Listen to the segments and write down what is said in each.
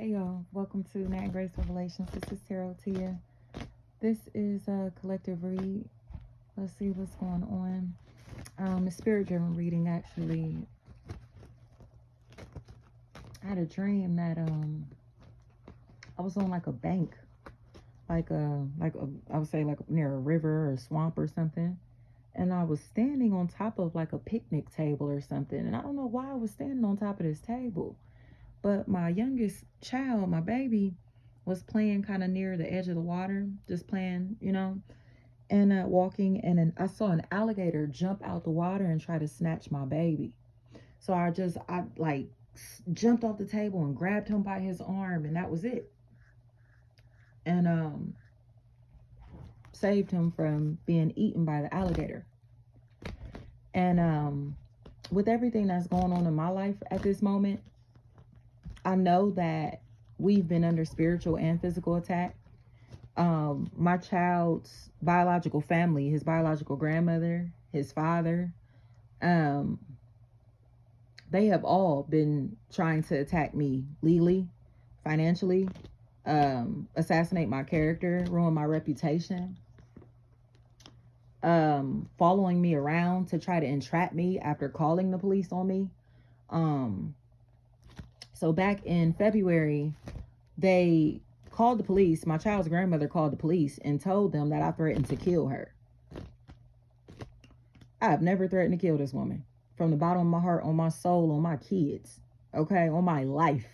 Hey y'all, welcome to Nat and Grace Revelations. This is Tarot Tia. This is a collective read. Let's see what's going on. A spirit driven reading actually. I had a dream that I was on like a bank, I would say like near a river or a swamp or something. And I was standing on top of like a picnic table or something. And I don't know why I was standing on top of this table. But my youngest child, my baby, was playing kind of near the edge of the water, just playing, and walking. And then I saw an alligator jump out the water and try to snatch my baby. So I like jumped off the table and grabbed him by his arm, and that was it. And saved him from being eaten by the alligator. And with everything that's going on in my life at this moment, I know that we've been under spiritual and physical attack. My child's biological family, his biological grandmother, his father, they have all been trying to attack me legally, financially, assassinate my character, ruin my reputation, following me around to try to entrap me after calling the police on me. So back in February, they called the police. My child's grandmother called the police and told them that I threatened to kill her. I have never threatened to kill this woman. From the bottom of my heart, on my soul, on my kids, okay, on my life.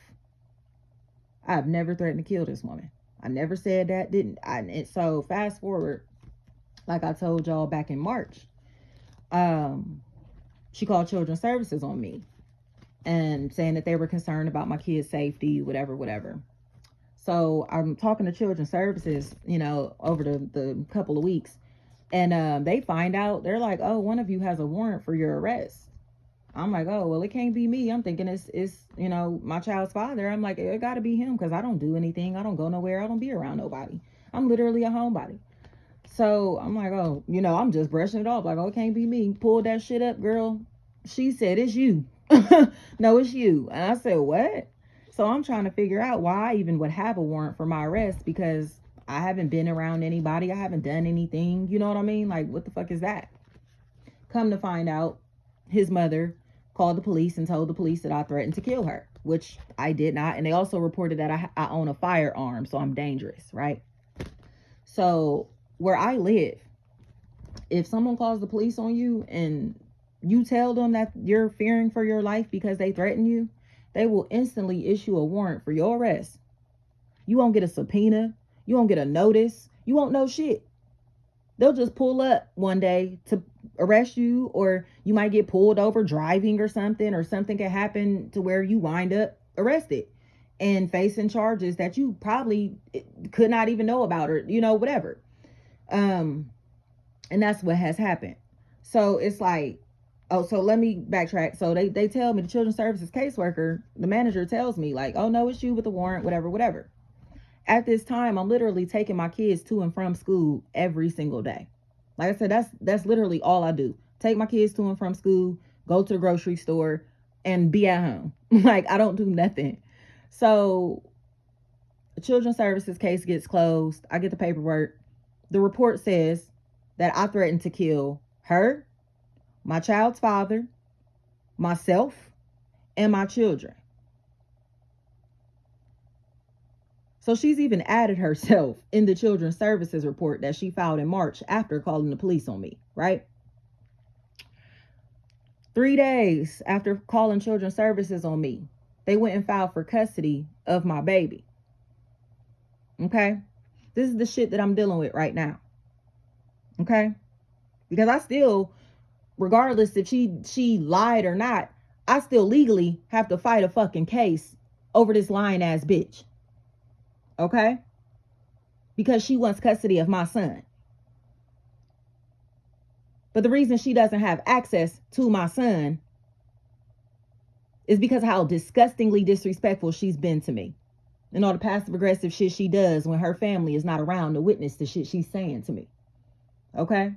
I have never threatened to kill this woman. I never said that, didn't I? And so fast forward, like I told y'all back in March, she called Children's Services on me and saying that they were concerned about my kids' safety, whatever. So I'm talking to Children's Services, over the couple of weeks. And they find out, they're like, oh, one of you has a warrant for your arrest. I'm like, oh, well, it can't be me. I'm thinking it's my child's father. I'm like, it got to be him because I don't do anything. I don't go nowhere. I don't be around nobody. I'm literally a homebody. So I'm like, oh, I'm just brushing it off. Like, oh, it can't be me. Pulled that shit up, girl. She said, it's you. No, it's you. And I said, what? So I'm trying to figure out why I even would have a warrant for my arrest because I haven't been around anybody. I haven't done anything. You know what I mean? Like, what the fuck is that? Come to find out, his mother called the police and told the police that I threatened to kill her, which I did not. And they also reported that I own a firearm, so I'm dangerous, right? So where I live, if someone calls the police on you and you tell them that you're fearing for your life because they threaten you, they will instantly issue a warrant for your arrest. You won't get a subpoena. You won't get a notice. You won't know shit. They'll just pull up one day to arrest you, or you might get pulled over driving or something can happen to where you wind up arrested and facing charges that you probably could not even know about, or whatever. And that's what has happened. So it's like, oh, so let me backtrack. So they tell me, the Children's Services caseworker, the manager tells me like, oh no, it's you with the warrant, whatever. At this time, I'm literally taking my kids to and from school every single day. Like I said, that's literally all I do. Take my kids to and from school, go to the grocery store, and be at home. Like, I don't do nothing. So the Children's Services case gets closed. I get the paperwork. The report says that I threatened to kill her, my child's father, myself, and my children. So she's even added herself in the Children's Services report that she filed in March after calling the police on me, right? 3 days after calling Children's Services on me, they went and filed for custody of my baby. Okay? This is the shit that I'm dealing with right now. Okay? Because I still, regardless if she lied or not, I still legally have to fight a fucking case over this lying ass bitch. Okay? Because she wants custody of my son. But the reason she doesn't have access to my son is because how disgustingly disrespectful she's been to me. And all the passive aggressive shit she does when her family is not around to witness the shit she's saying to me. Okay?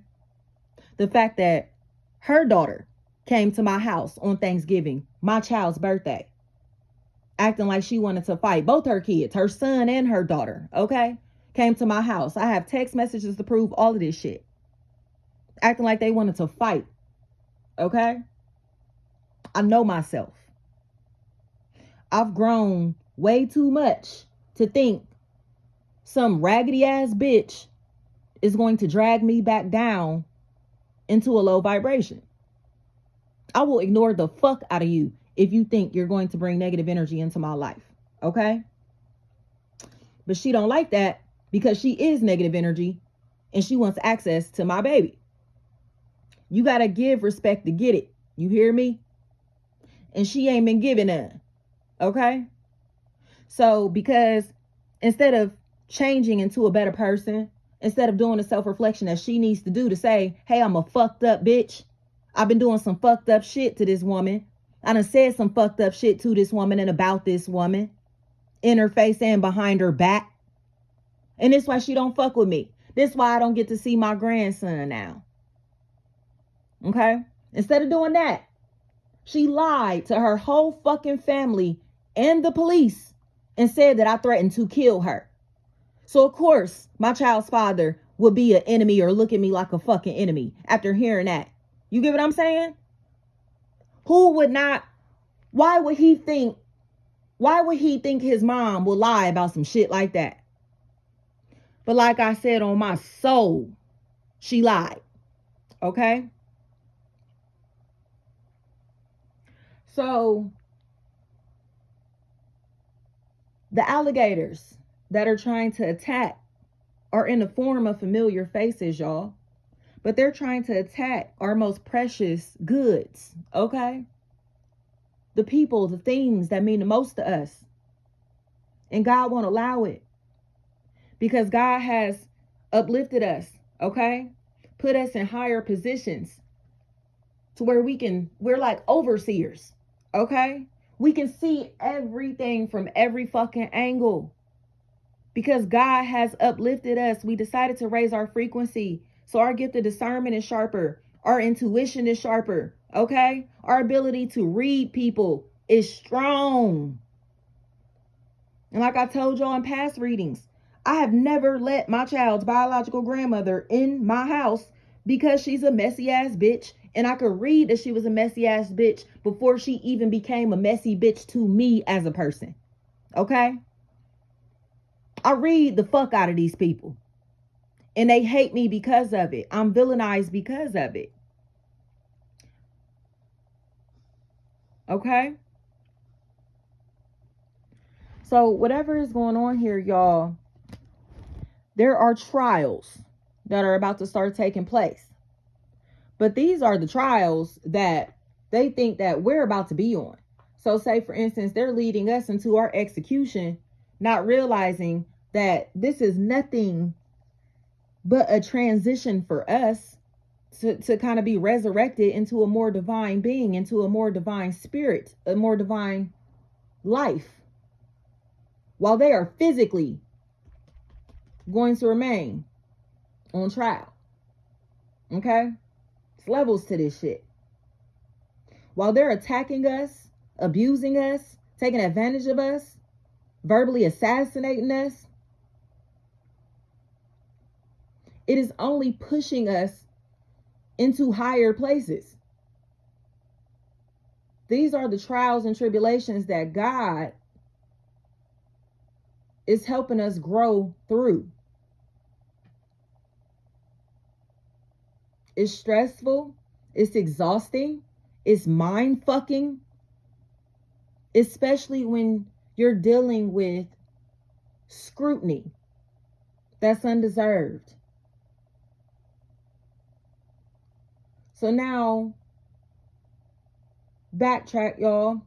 The fact that her daughter came to my house on Thanksgiving, my child's birthday, acting like she wanted to fight. Both her kids, her son and her daughter, okay, came to my house. I have text messages to prove all of this shit. Acting like they wanted to fight, okay? I know myself. I've grown way too much to think some raggedy ass bitch is going to drag me back down into a low vibration. I will ignore the fuck out of you if you think you're going to bring negative energy into my life, okay? But she don't like that because she is negative energy and she wants access to my baby. You got to give respect to get it. You hear me? And she ain't been giving none, okay? So because instead of changing into a better person, instead of doing the self-reflection that she needs to do to say, hey, I'm a fucked up bitch. I've been doing some fucked up shit to this woman. I done said some fucked up shit to this woman and about this woman, in her face and behind her back. And this why she don't fuck with me. This why I don't get to see my grandson now. Okay? Instead of doing that, she lied to her whole fucking family and the police and said that I threatened to kill her. So of course, my child's father would be an enemy or look at me like a fucking enemy after hearing that. You get what I'm saying? Who would not, why would he think his mom will lie about some shit like that? But like I said, on my soul, she lied. Okay? So, the alligators that are trying to attack are in the form of familiar faces, y'all. But they're trying to attack our most precious goods, okay? The people, the things that mean the most to us. And God won't allow it. Because God has uplifted us, okay? Put us in higher positions to where we're like overseers, okay? We can see everything from every fucking angle. Because God has uplifted us. We decided to raise our frequency. So our gift of discernment is sharper. Our intuition is sharper. Okay? Our ability to read people is strong. And like I told y'all in past readings, I have never let my child's biological grandmother in my house because she's a messy ass bitch. And I could read that she was a messy ass bitch before she even became a messy bitch to me as a person. Okay? I read the fuck out of these people. And they hate me because of it. I'm villainized because of it. Okay? So whatever is going on here, y'all, there are trials that are about to start taking place. But these are the trials that they think that we're about to be on. So say, for instance, they're leading us into our execution, not realizing that this is nothing but a transition for us to kind of be resurrected into a more divine being, into a more divine spirit, a more divine life, while they are physically going to remain on trial. Okay? It's levels to this shit. While they're attacking us, abusing us, taking advantage of us, verbally assassinating us, it is only pushing us into higher places. These are the trials and tribulations that God is helping us grow through. It's stressful. It's exhausting. It's mind fucking. Especially when you're dealing with scrutiny that's undeserved. So now, backtrack, y'all.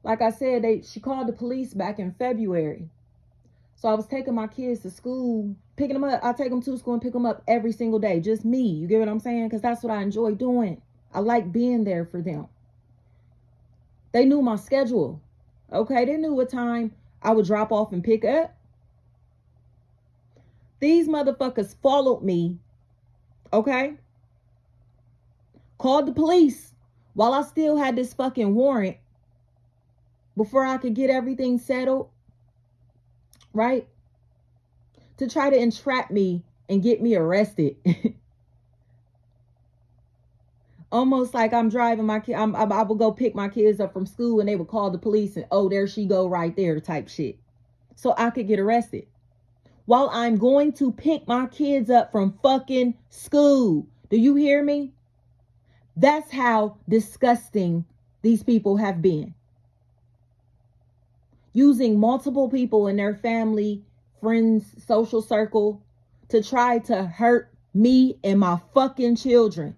Like I said, she called the police back in February. So I was taking my kids to school, picking them up. I take them to school and pick them up every single day. Just me. You get what I'm saying? Because that's what I enjoy doing. I like being there for them. They knew my schedule. Okay? They knew what time I would drop off and pick up. These motherfuckers followed me. Okay? Called the police while I still had this fucking warrant before I could get everything settled, right? To try to entrap me and get me arrested. Almost like I'm driving my kid. I would go pick my kids up from school and they would call the police and, oh, there she go right there type shit. So I could get arrested. While I'm going to pick my kids up from fucking school. Do you hear me? That's how disgusting these people have been. Using multiple people in their family, friends, social circle to try to hurt me and my fucking children.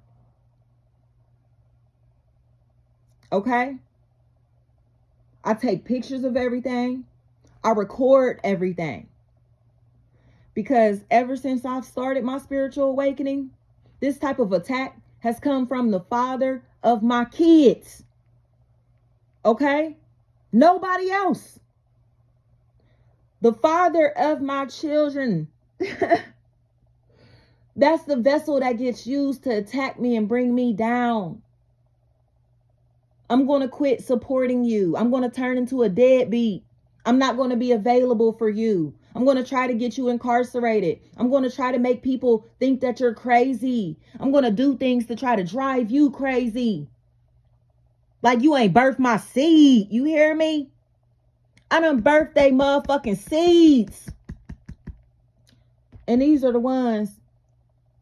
Okay? I take pictures of everything. I record everything. Because ever since I've started my spiritual awakening, this type of attack has come from the father of my kids. Okay? Nobody else. The father of my children. That's the vessel that gets used to attack me and bring me down. I'm going to quit supporting you. I'm going to turn into a deadbeat. I'm not going to be available for you. I'm going to try to get you incarcerated. I'm going to try to make people think that you're crazy. I'm going to do things to try to drive you crazy. Like you ain't birthed my seed. You hear me? I done birthed they motherfucking seeds. And these are the ones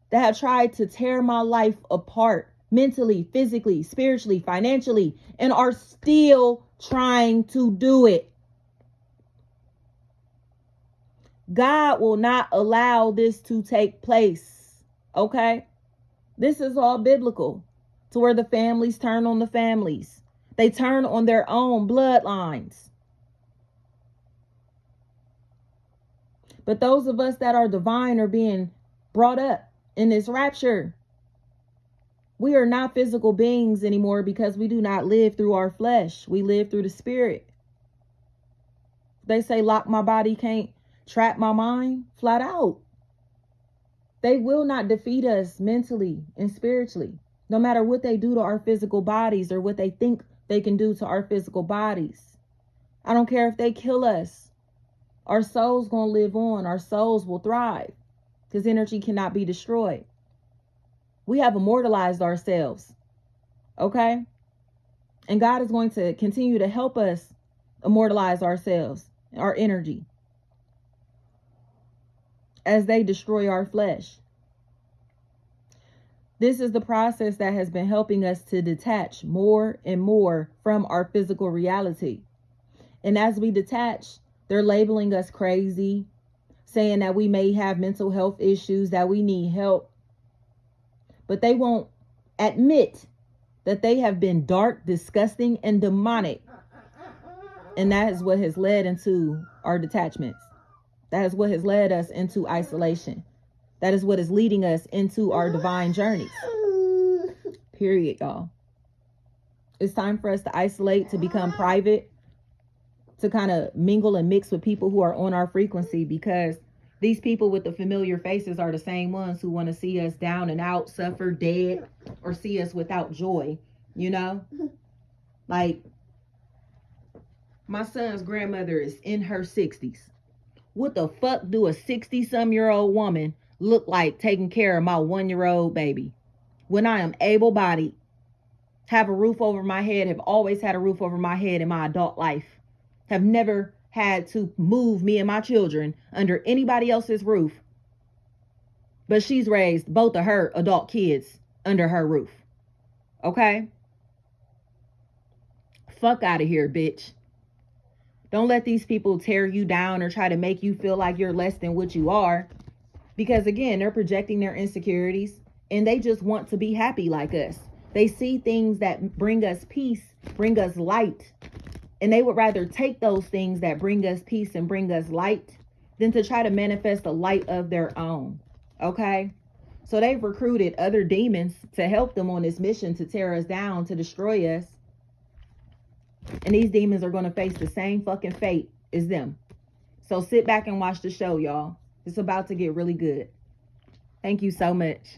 that have tried to tear my life apart. Mentally, physically, spiritually, financially, and are still trying to do it. God will not allow this to take place. Okay? This is all biblical. To where the families turn on the families. They turn on their own bloodlines. But those of us that are divine are being brought up in this rapture. We are not physical beings anymore because we do not live through our flesh. We live through the spirit. They say lock my body, can't trap my mind. Flat out. They will not defeat us mentally and spiritually. No matter what they do to our physical bodies or what they think they can do to our physical bodies. I don't care if they kill us. Our soul's going to live on. Our souls will thrive. Because energy cannot be destroyed. We have immortalized ourselves. Okay? And God is going to continue to help us immortalize ourselves, our energy, as they destroy our flesh. This is the process that has been helping us to detach more and more from our physical reality. And as we detach, they're labeling us crazy, saying that we may have mental health issues, that we need help. But they won't admit that they have been dark, disgusting, and demonic. And that is what has led into our detachments. That is what has led us into isolation. That is what is leading us into our divine journeys. Period, y'all. It's time for us to isolate, to become private, to kind of mingle and mix with people who are on our frequency, because these people with the familiar faces are the same ones who want to see us down and out, suffer, dead, or see us without joy, you know? Like, my son's grandmother is in her 60s. What the fuck do a 60-some-year-old woman look like taking care of my 1-year-old baby? When I am able-bodied, have a roof over my head, have always had a roof over my head in my adult life, have never had to move me and my children under anybody else's roof. But she's raised both of her adult kids under her roof. Okay? Fuck out of here, bitch. Don't let these people tear you down or try to make you feel like you're less than what you are. Because again, they're projecting their insecurities and they just want to be happy like us. They see things that bring us peace, bring us light. And they would rather take those things that bring us peace and bring us light than to try to manifest a light of their own. Okay? So they've recruited other demons to help them on this mission to tear us down, to destroy us. And these demons are going to face the same fucking fate as them. So sit back and watch the show, y'all. It's about to get really good. Thank you so much.